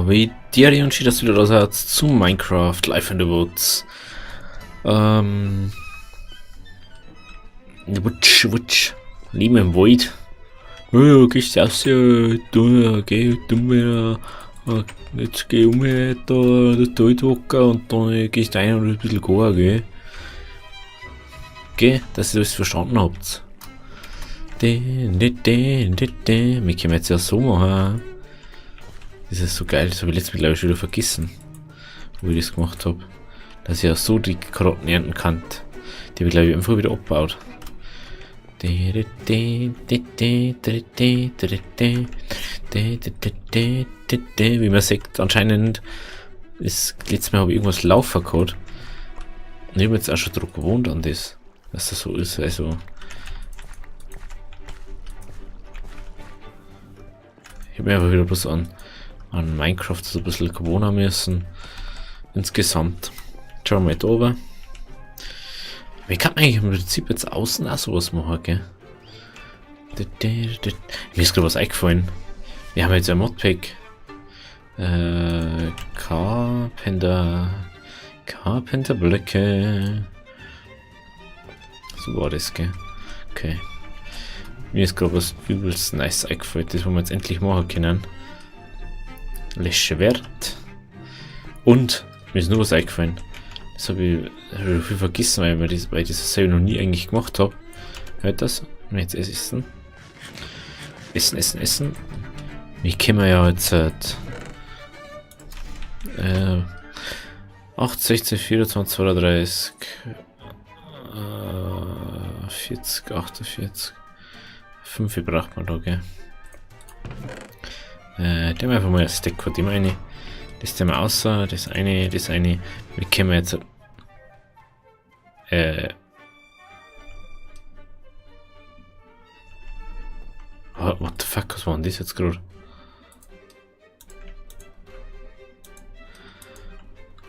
wie dir und schön, dass du wieder da seid zu Minecraft Live in the Woods. Wutsch. Leben im Wald. Oh, gehst du raus, du, geh, du mir, jetzt geh um da, das Wald hocken und dann gehst du rein und ein bisschen gehen, gell? Gell, dass ihr das verstanden habt. Wir können jetzt ja so machen. Das ist so geil, das habe ich letztes Mal, glaube ich, schon wieder vergessen, wo ich das gemacht habe. Dass ich ja so die Karotten ernten kann. Die habe ich, glaube ich, einfach wieder abgebaut. Wie man sieht, anscheinend ist letztes Mal habe ich irgendwas laufen gehabt. Und ich habe jetzt auch schon drauf gewohnt an das, dass das so ist. Also ich habe mir einfach wieder bloß an Minecraft so ein bisschen gewohnen müssen. Insgesamt. Schauen wir mal da oben. Wie kann man eigentlich im Prinzip jetzt außen auch sowas machen, gell? Mir ist gerade was eingefallen. Wir haben jetzt ein Modpack. Carpenter-Blöcke. So war das, gell? Okay. Mir ist gerade was übelst nice eingefallen, das wollen wir jetzt endlich machen können. Schwert. Und mir ist nur was eingefallen. Das habe ich viel vergessen, weil ich das selber noch nie eigentlich gemacht habe. Hört das? Jetzt essen. Essen. Wie können wir ja jetzt 8, 16, 24, 32, 40, 48, 5 braucht man da, gell? Dem einfach mal ein Stack von dem eine. Das dem außer, das eine. Wie können wir jetzt what the fuck, was war denn das jetzt gerade?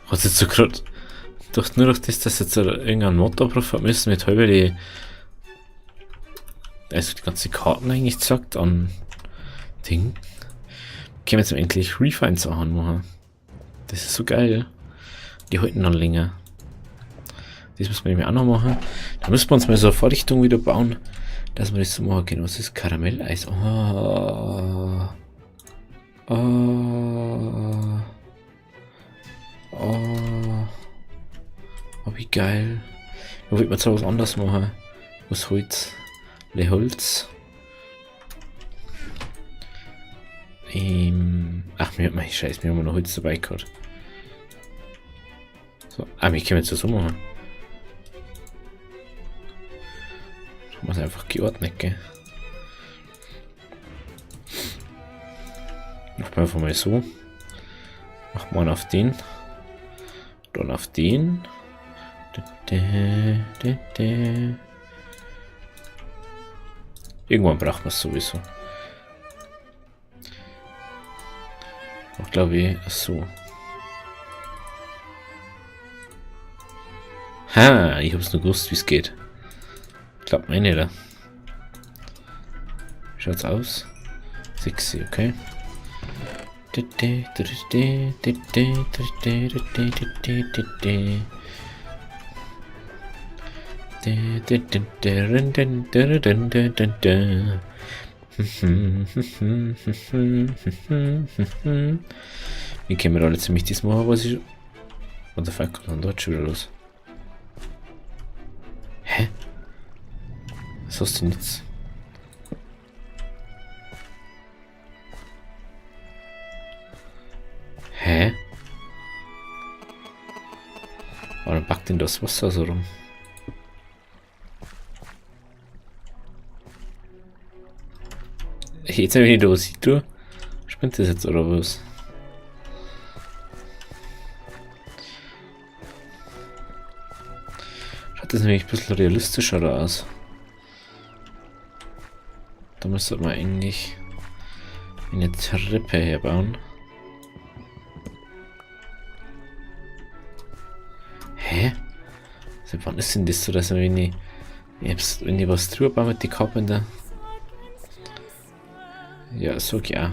Hat jetzt so gerade nur durch das, dass jetzt irgendein Mod drauf hat müssen mit halber die ganze Karten eigentlich gesagt an Ding. Können wir jetzt endlich Refine-Sachen machen. Das ist so geil. Die halten dann länger. Das müssen wir nämlich auch noch machen. Da müssen wir uns mal so eine Vorrichtung wieder bauen, dass wir das so machen können. Was ist Karamelleis? Oh, wie geil. Da wird man so was anderes machen. Was Holz? Holz. Ach, Scheiße, wir haben noch Holz dabei gehabt. So, wir können jetzt so machen. Das muss einfach geordnet, gell? Machen wir einfach mal so. Machen wir auf den. Dann auf den. Irgendwann braucht man es sowieso. Ich glaube, so. Ha, ich hab's nur gewusst, wie es geht. Klappt mir nicht, da. Schaut's aus. Sexy, okay. Wie können wir da jetzt ziemlich das machen, was ich... What the fuck, was ist denn dort schon wieder los? Hä? Was hast du denn jetzt? Hä? Warum packt denn das Wasser so rum? Jetzt habe ich nicht da, was ich tue. Spinnt das jetzt oder was? Schaut das nämlich ein bisschen realistischer aus. Da müsste man eigentlich eine Treppe herbauen. Hä? Seit wann ist denn das so, dass wenn ich was drüber baue mit den Carpenter? Ja, so ja.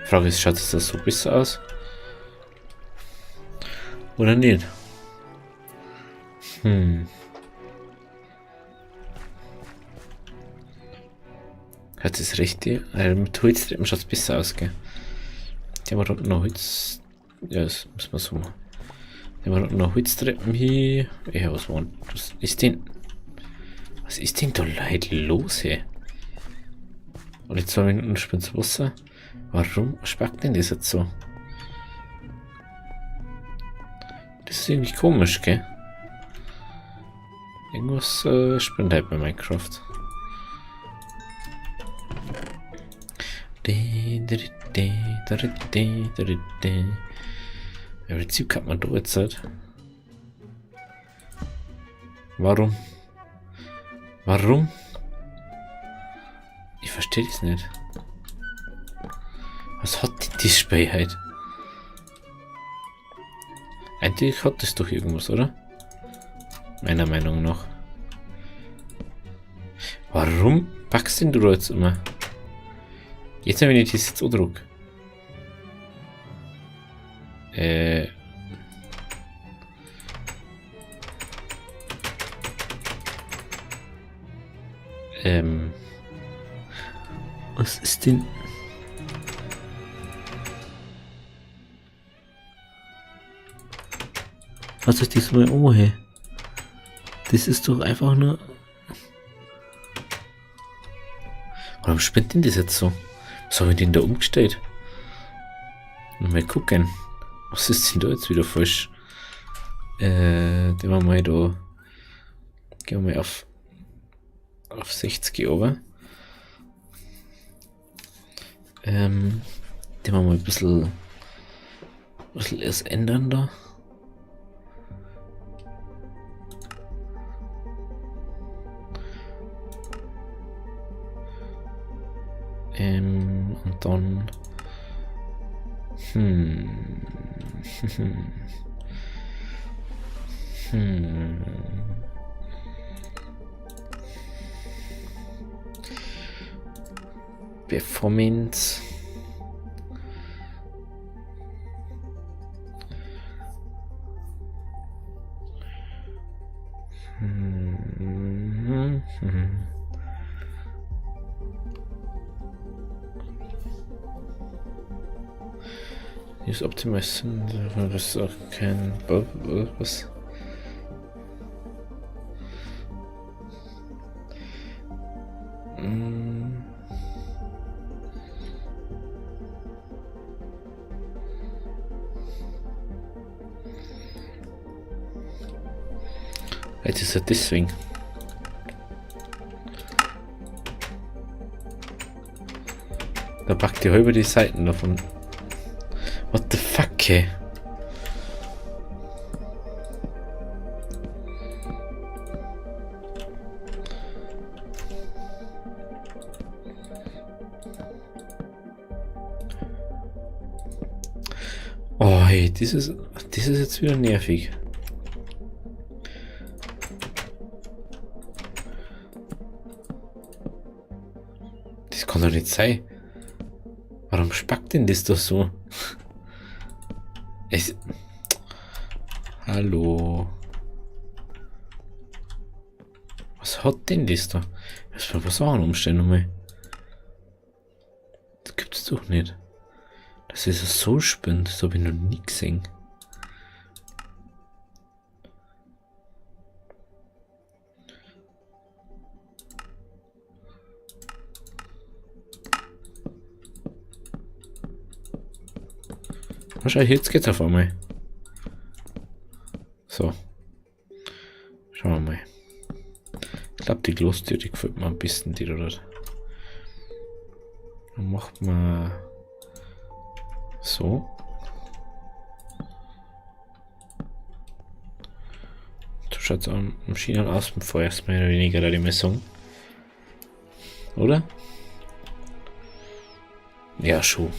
Frage ist, schaut es das so besser aus? Oder nicht? Hat das Rechte? Mit Holztreppen schaut es besser aus, gell? Die haben wir unten noch Holz. Ja, das müssen wir so machen. Die haben wir unten noch Holztreppen hier. Ja, was war denn? Was ist denn? Was ist denn da Leute los, hey? Alle 2 Minuten spinnt Wasser. Warum spackt denn das jetzt so? Das ist irgendwie komisch, gell? Irgendwas spinnt halt bei Minecraft. Im Prinzip kann man da jetzt halt. Warum? Warum? Ich verstehe das nicht. Was hat denn die Spiel halt? Eigentlich hat das doch irgendwas, oder? Meiner Meinung nach. Warum packst denn du da jetzt immer? Jetzt, wenn ich das jetzt andruck. Was ist denn? Was ist das mal? Oh, hey. Das ist doch einfach nur. Warum spinnt denn das jetzt so? Was habe ich denn da umgestellt? Mal gucken. Was ist denn da jetzt wieder falsch? Den wir mal da. Gehen wir mal auf 60 over. Den wir mal ein bisschen erst ändern da. Und dann Performance. Use Optimization, das ist auch kein was. Jetzt ist er deswegen. Da packt die halbe die Seiten davon. What the fuck, ey? Oh, hey, das ist jetzt wieder nervig. Das kann doch nicht sein. Warum spackt denn das doch so? Hallo. Was hat denn das da? Das war was auch umstellen nochmal. Das gibt's doch nicht. Das ist so spannend, das habe ich noch nie gesehen. Wahrscheinlich jetzt geht's auf einmal. So. Schauen wir mal. Ich glaube, die Glostür, die gefällt mir am besten, die dort. Dann macht man so. So schaut es am Schienen aus, bevor erst mehr oder weniger da die Messung. Oder? Ja, schon.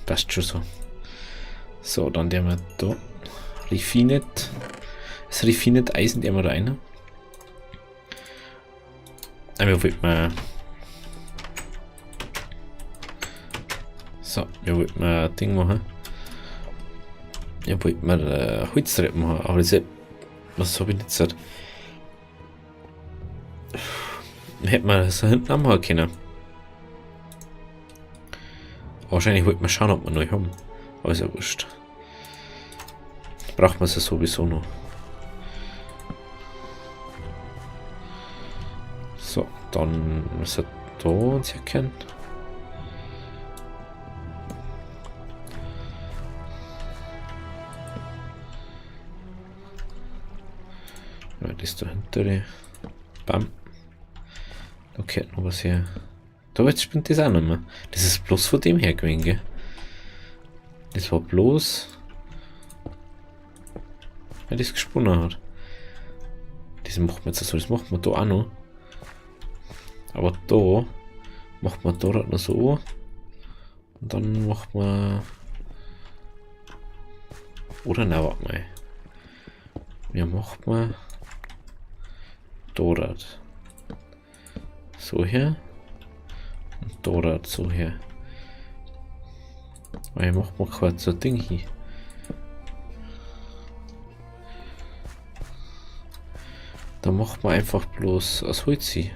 Passt schon so. So, dann der wir da. Refined. Das Refined Eisen, der wir da rein. Aber wird man. So. So, ja, wollten wir ein Ding machen. Ja, wollten wir Holztreppen machen, aber das ist, was habe ich nicht gesagt? Hätten wir das hinten anmachen können. Wahrscheinlich wollten wir schauen, ob wir neu haben. Aber ist ja wurscht. Braucht man es ja sowieso noch. So, dann müssen wir da uns erkennen. Ja, das ist da hinter. Bam. Okay, noch was hier. Da jetzt spinnt das auch nicht mehr. Das ist bloß von dem her gewesen, gell? Das war bloß, weil das gesponnen hat. Das macht man jetzt so, das macht man da auch noch. Aber da macht man da noch so. Und dann macht man. Oder na, warte mal. Wie macht man dort? So hier. Und dort so hier. Weil macht man kurz so ein Ding hier. Da macht man einfach bloß aus Holz hier.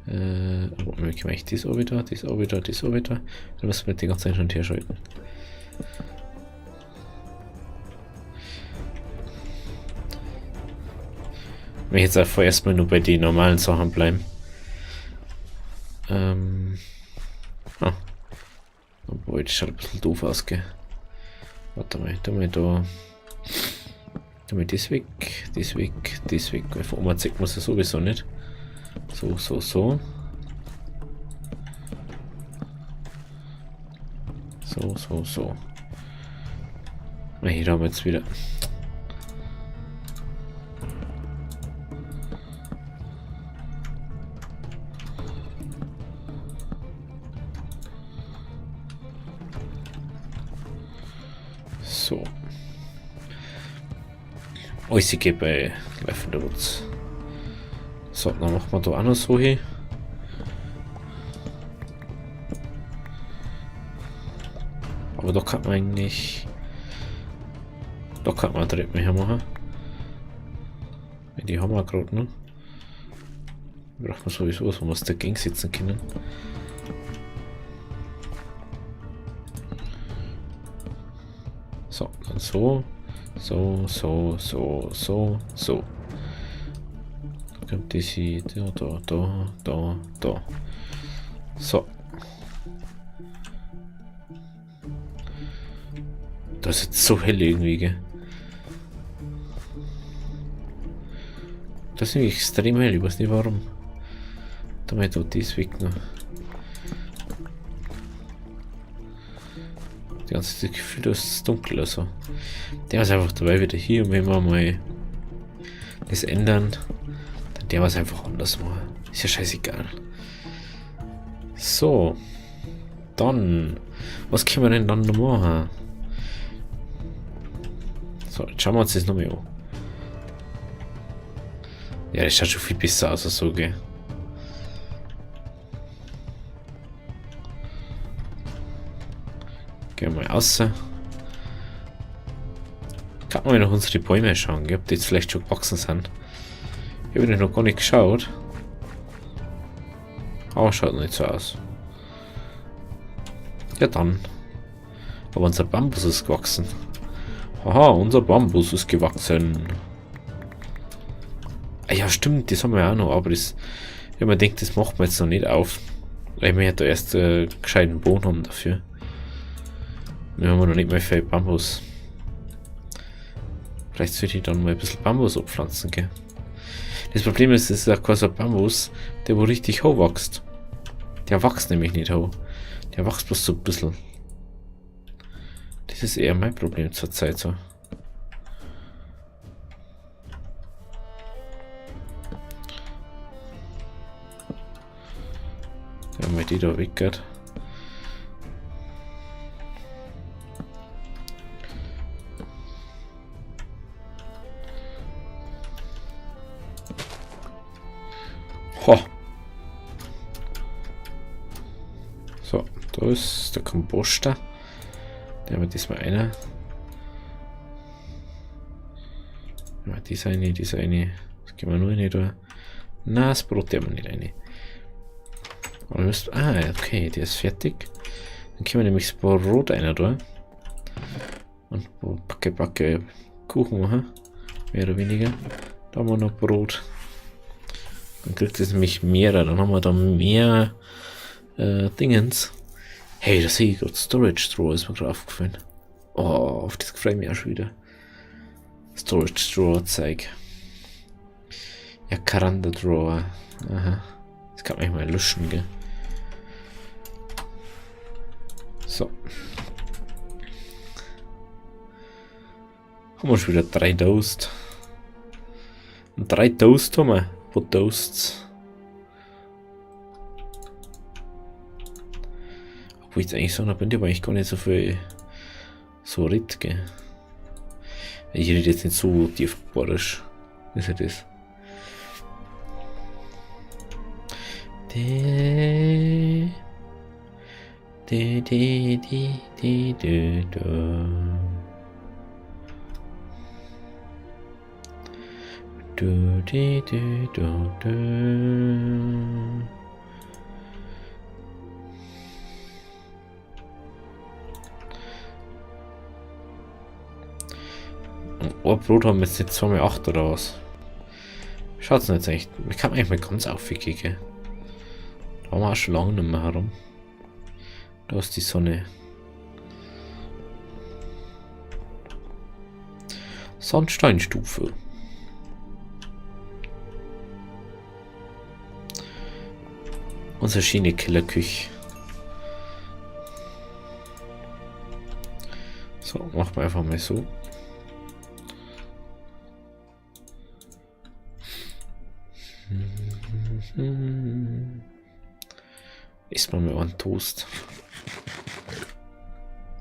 Aber wir können eigentlich das auch wieder, das auch wieder, das auch wieder. Dann müssen wir die ganze Zeit hin und her schalten. Wenn ich jetzt einfach erstmal nur bei den normalen Sachen bleiben. Obwohl, das schaut ein bisschen doof aus, gell? Warte mal, da mal da. Da mal das weg, das weg, das weg. Weil von oben zeigt man es ja sowieso nicht. So, so, so. So, so, so. Na, hier haben wir jetzt wieder. So. Alles geht bei laufender Wutz. So, dann machen wir da auch noch so hin. Aber da kann man eigentlich. Da kann man Treppen her machen. Die haben wir gerade noch. Braucht man sowieso was, wo wir es dagegen sitzen können. So, dann so. So, so, so, so, so. Da kommt das hier, da. So. Das ist jetzt so hell irgendwie, gell? Das ist nämlich extrem hell, ich weiß nicht warum. Da mal da das weg noch. Die ganze Zeit das Gefühl, dass es dunkel ist. Also. Der ist einfach dabei wieder hier und wenn wir mal das ändern, dann der was einfach anders machen. Ist ja scheißegal. So. Dann. Was können wir denn dann noch machen? So, jetzt schauen wir uns das nochmal an. Ja, das schaut schon viel besser aus als so, gell? Gehen wir mal raus. Kann man noch unsere Bäume schauen, gell? Ob die jetzt vielleicht schon gewachsen sind. Ich habe noch gar nicht geschaut. Aber schaut nicht so aus. Ja dann. Aber unser Bambus ist gewachsen. Haha, unser Bambus ist gewachsen. Ah ja, stimmt, das haben wir auch noch, aber das. Ja, man denkt, das macht man jetzt noch nicht auf. Weil wir ja da erst gescheiten Boden haben dafür. Wir haben noch nicht mehr viel Bambus. Vielleicht sollte ich dann mal ein bisschen Bambus abpflanzen, gell? Das Problem ist, es ist auch quasi ein Bambus, der wo richtig hoch wächst. Der wächst nämlich nicht hoch. Der wächst bloß so ein bisschen. Das ist eher mein Problem zur Zeit so. Ja, mal die da weggeht. Ho. So, da Da ist der Komposter. Der wird diesmal einer. Ja, dieser eine. Das gehen wir nur nicht da. Na, das Brot der wir nicht rein. Aber wir müssen. Ah, okay, der ist fertig. Dann können wir nämlich das Brot einer da. Und Backe Kuchen machen. Mehr oder weniger. Da haben wir noch Brot. Dann kriegt es nämlich mehrere. Dann haben wir da mehr Dingens. Hey, da sehe ich gerade Storage Drawer, ist mir gerade aufgefallen. Oh, auf das freue ich mich auch schon wieder. Storage Drawer Zeug. Ja, Karanda Drawer. Aha. Das kann man mal löschen, gell? So. Haben wir schon wieder 3 Toast. Und 3 Toast haben wir. Wo Toasts? Obwohl ich jetzt eigentlich sagen, da bin ich aber eigentlich gar nicht so viel so ritt, gell? Ich rede jetzt nicht so tiefbarisch. Ist ja das. Oh, Brot haben wir jetzt nicht 2x8 oder was? Schaut's denn jetzt eigentlich? Wir kann eigentlich mal ganz aufwickeln, gell? Da haben wir auch schon lange nicht mehr herum. Da ist die Sonne. Sandsteinstufe. Unsere Schiene-Killer-Küche. So, machen wir einfach mal so. Isst man mir einen Toast.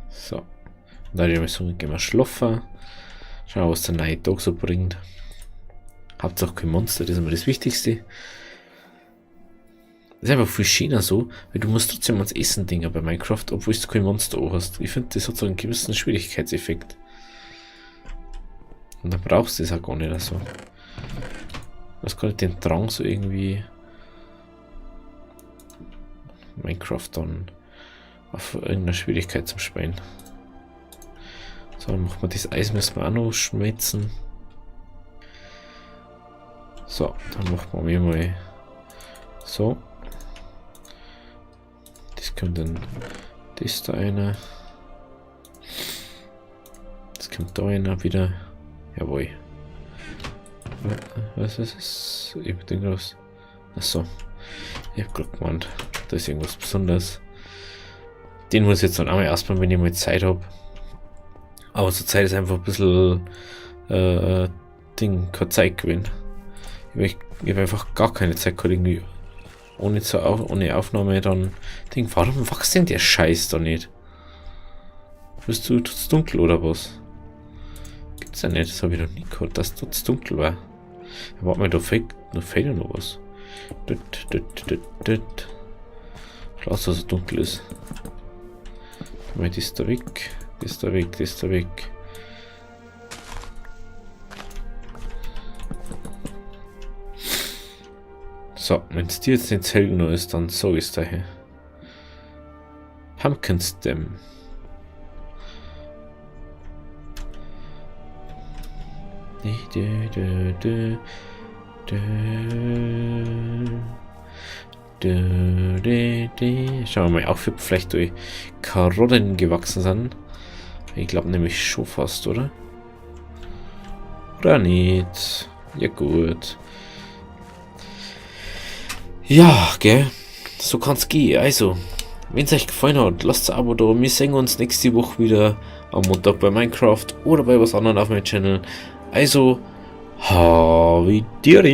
So. Und dann habe ich so, gehen wir schlafen. Schauen, was der neue Tag so bringt. Hauptsache kein Monster, das ist immer das Wichtigste. Das ist einfach viel schöner so, weil du musst trotzdem ans Essen Dinger bei Minecraft, obwohl du kein Monster auch hast. Ich finde, das hat so einen gewissen Schwierigkeitseffekt. Und dann brauchst du das auch gar nicht so. Du hast gar nicht den Drang so irgendwie Minecraft dann auf irgendeine Schwierigkeit zum Spielen. So, dann machen wir das Eis, müssen wir auch noch schmelzen. So, dann machen wir mal so. Das kommt dann das da einer. Das kommt da einer wieder. Jawohl. Was ist es? Ich bin groß. Achso. Ich hab gerade gemeint, da ist irgendwas Besonderes. Den muss ich jetzt dann auch mal erstmal, wenn ich mal Zeit habe. Aber zur Zeit ist einfach ein bisschen keine Zeit gewesen. Ich habe einfach gar keine Zeit gehabt, irgendwie ohne Aufnahme dann Ding. Warum wächst denn der Scheiß da nicht? Bist du tut's dunkel oder was? Gibt's ja nicht, das habe ich noch nie gehört, dass tut's dunkel war. Ja, warte mal, da fehlt ja noch was. Lass, dass es dunkel ist. Das ist da weg, das ist da weg, das ist da weg. So, wenn es dir jetzt nicht hell genug ist, dann sag ich es daher. Pumpkin Stem. Schauen wir mal auf, ob vielleicht durch Karotten gewachsen sind. Ich glaube nämlich schon fast, oder? Oder nicht? Ja gut. Ja, gell? So kann's gehen. Also, wenn es euch gefallen hat, lasst ein Abo da. Wir sehen uns nächste Woche wieder am Montag bei Minecraft oder bei was anderem auf meinem Channel. Also, Havidiri!